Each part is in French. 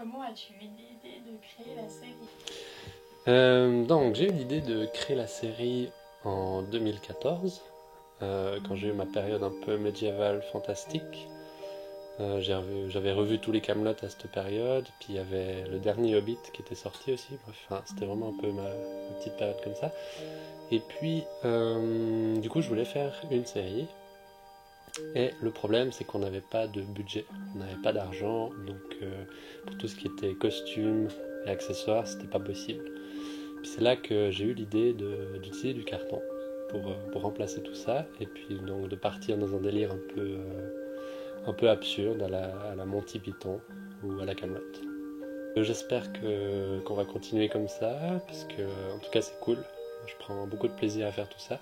Comment as-tu eu l'idée de créer la série? Donc j'ai eu l'idée de créer la série en 2014, quand j'ai eu ma période un peu médiévale fantastique. J'avais revu tous les Camelot à cette période, puis il y avait le dernier Hobbit qui était sorti aussi. Bref, enfin, c'était vraiment un peu ma petite période comme ça. Et puis, du coup, je voulais faire une série. Et le problème, c'est qu'on n'avait pas de budget, on n'avait pas d'argent, donc pour tout ce qui était costumes et accessoires, c'était pas possible. Puis c'est là que j'ai eu l'idée d'utiliser du carton pour remplacer tout ça, et puis donc de partir dans un délire un peu absurde à la Monty Python ou à la Kaamelott. J'espère qu'on va continuer comme ça, parce que en tout cas c'est cool. Je prends beaucoup de plaisir à faire tout ça,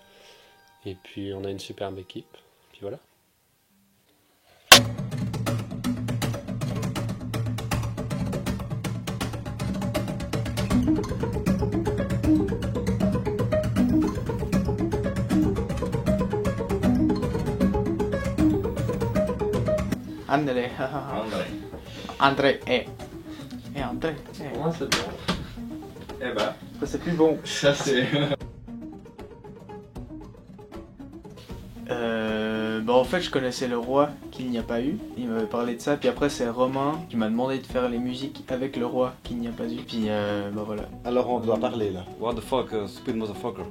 et puis on a une superbe équipe, puis voilà. André. André. André. Moi c'est bon. Eh ben, Ça c'est plus bon. ça c'est... En fait je connaissais le roi qu'il n'y a pas eu, il m'avait parlé de ça, puis après c'est Romain qui m'a demandé de faire les musiques avec le roi qu'il n'y a pas eu, puis voilà. Alors on doit parler là. What the fuck, stupid motherfucker.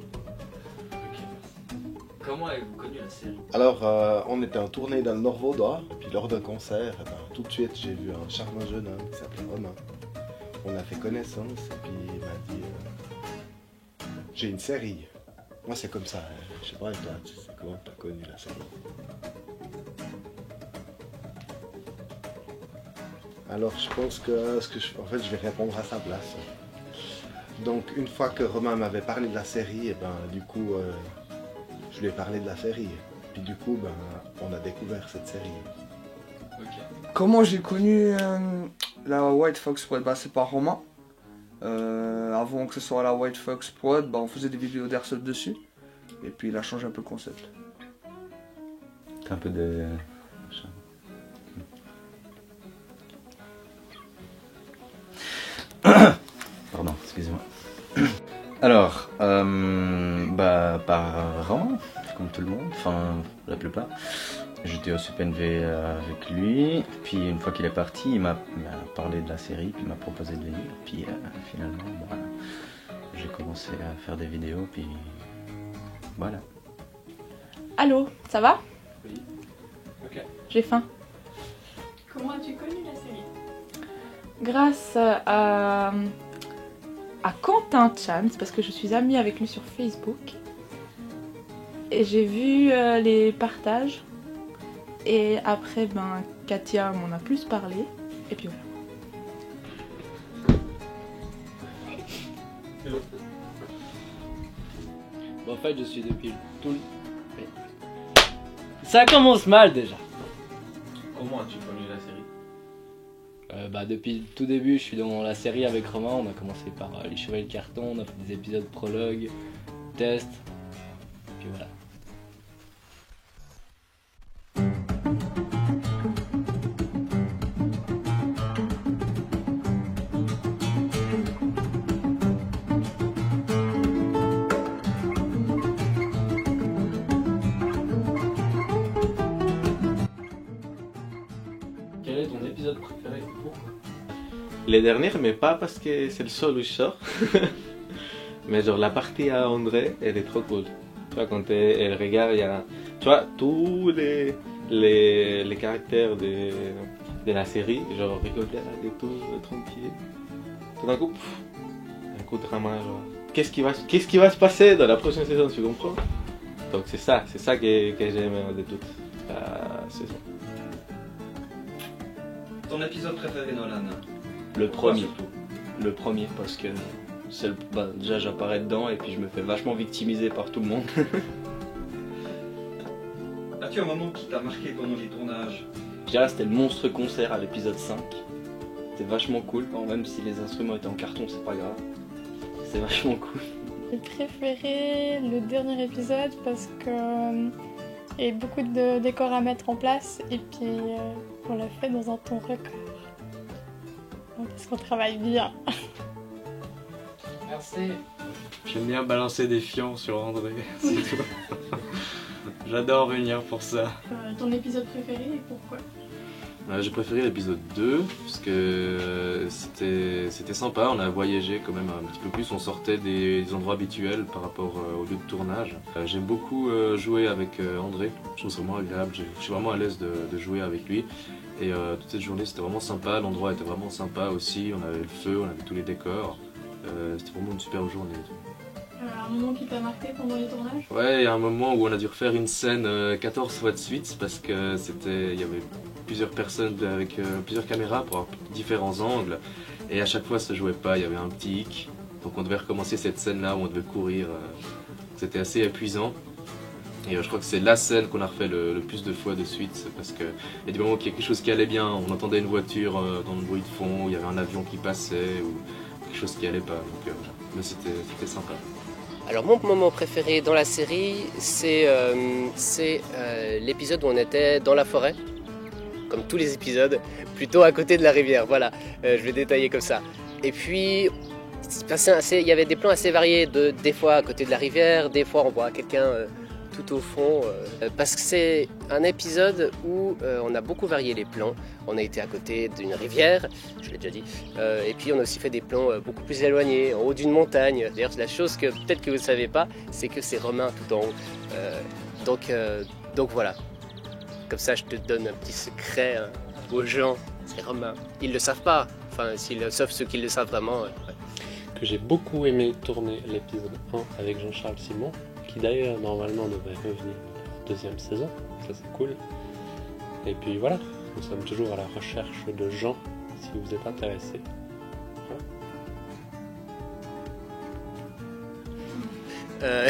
Comment avez-vous connu la série? Alors on était en tournée dans le Nord Vaudois, puis lors d'un concert, tout de suite j'ai vu un charmant jeune homme qui s'appelait Romain. On a fait connaissance et puis il m'a dit j'ai une série. Moi c'est comme ça, je sais pas et toi, tu sais comment t'as connu la série. Alors je pense que en fait je vais répondre à sa place. Donc une fois que Romain m'avait parlé de la série, et ben du coup je lui ai parlé de la série. Puis du coup on a découvert cette série. Comment j'ai connu la White Fox Prod? C'est par Romain. Avant que ce soit la White Fox Prod, on faisait des vidéos d'airsoft dessus. Et puis il a changé un peu le concept. C'est un peu de... Pardon, excusez-moi. Alors, par Romain, comme tout le monde, enfin la plupart. J'étais au SUPNV avec lui, puis une fois qu'il est parti, il m'a parlé de la série, puis il m'a proposé de venir, puis finalement, j'ai commencé à faire des vidéos, puis voilà. Allô, ça va? Oui. Ok. J'ai faim. Comment as-tu connu la série? Grâce à Quentin Chans, parce que je suis amie avec lui sur Facebook. Et j'ai vu les partages. Et après, Katia m'en a plus parlé. Et puis voilà. Hello. En fait, je suis depuis tout le... Ça commence mal déjà. Comment as-tu connu la série? Depuis le tout début, je suis dans la série avec Romain. On a commencé par les chevaliers de carton, on a fait des épisodes prologue, test, puis voilà. Quel est ton épisode préféré? Pourquoi? Les dernières, mais pas parce que c'est le seul où je sors. Mais genre la partie à André, elle est trop cool. Tu vois, quand elle regarde, il y a... Tu vois, tous les caractères de la série, genre rigolade et tout, tranquille. Tout d'un coup, un coup de drama, genre... Qu'est-ce qui va se passer dans la prochaine saison, tu comprends? Donc c'est ça que j'aime de toute la saison. Ton épisode préféré, Nolan? Le premier. Le premier, parce que déjà j'apparais dedans et puis je me fais vachement victimiser par tout le monde. As-tu un moment qui t'a marqué pendant les tournages? Je dirais que c'était le monstre concert à l'épisode 5. C'était vachement cool, quand même si les instruments étaient en carton, c'est pas grave. C'est vachement cool. J'ai préféré le dernier épisode parce que il y a beaucoup de décors à mettre en place et puis on l'a fait dans un temps record. Donc parce qu'on travaille bien. Merci. J'aime bien balancer des fions sur André, c'est tout. J'adore venir pour ça. Ton épisode préféré et pourquoi? J'ai préféré l'épisode 2 parce que c'était sympa, on a voyagé quand même un petit peu plus, on sortait des endroits habituels par rapport au lieu de tournage. J'aime beaucoup jouer avec André, je trouve ça vraiment agréable, je suis vraiment à l'aise de jouer avec lui. Et toute cette journée c'était vraiment sympa, l'endroit était vraiment sympa aussi, on avait le feu, on avait tous les décors, c'était vraiment une superbe journée. Un moment qui t'a marqué pendant les tournages? Ouais, il y a un moment où on a dû refaire une scène 14 fois de suite parce que il y avait plusieurs personnes avec plusieurs caméras pour avoir différents angles et à chaque fois ça se jouait pas, il y avait un petit hic. Donc on devait recommencer cette scène là où on devait courir, c'était assez épuisant. Et je crois que c'est la scène qu'on a refait le plus de fois de suite parce qu'il y a des moments où il y a quelque chose qui allait bien, on entendait une voiture dans le bruit de fond, il y avait un avion qui passait ou quelque chose qui allait pas, donc mais c'était sympa. Alors mon moment préféré dans la série, c'est l'épisode où on était dans la forêt, comme tous les épisodes, plutôt à côté de la rivière, voilà, je vais détailler comme ça. Et puis, il y avait des plans assez variés, des fois à côté de la rivière, des fois on voit quelqu'un tout au fond, parce que c'est un épisode où on a beaucoup varié les plans. On a été à côté d'une rivière, je l'ai déjà dit, et puis on a aussi fait des plans beaucoup plus éloignés, en haut d'une montagne. D'ailleurs, la chose que peut-être que vous ne savez pas, c'est que c'est Romain tout en haut. Donc voilà, comme ça je te donne un petit secret aux gens, c'est Romain. Ils ne le savent pas, enfin, sauf ceux qui le savent vraiment. Ouais. Que j'ai beaucoup aimé tourner l'épisode 1 avec Jean-Charles Simon, qui d'ailleurs normalement devrait revenir dans la deuxième saison, ça c'est cool. Et puis voilà, nous sommes toujours à la recherche de gens, si vous êtes intéressés. Voilà.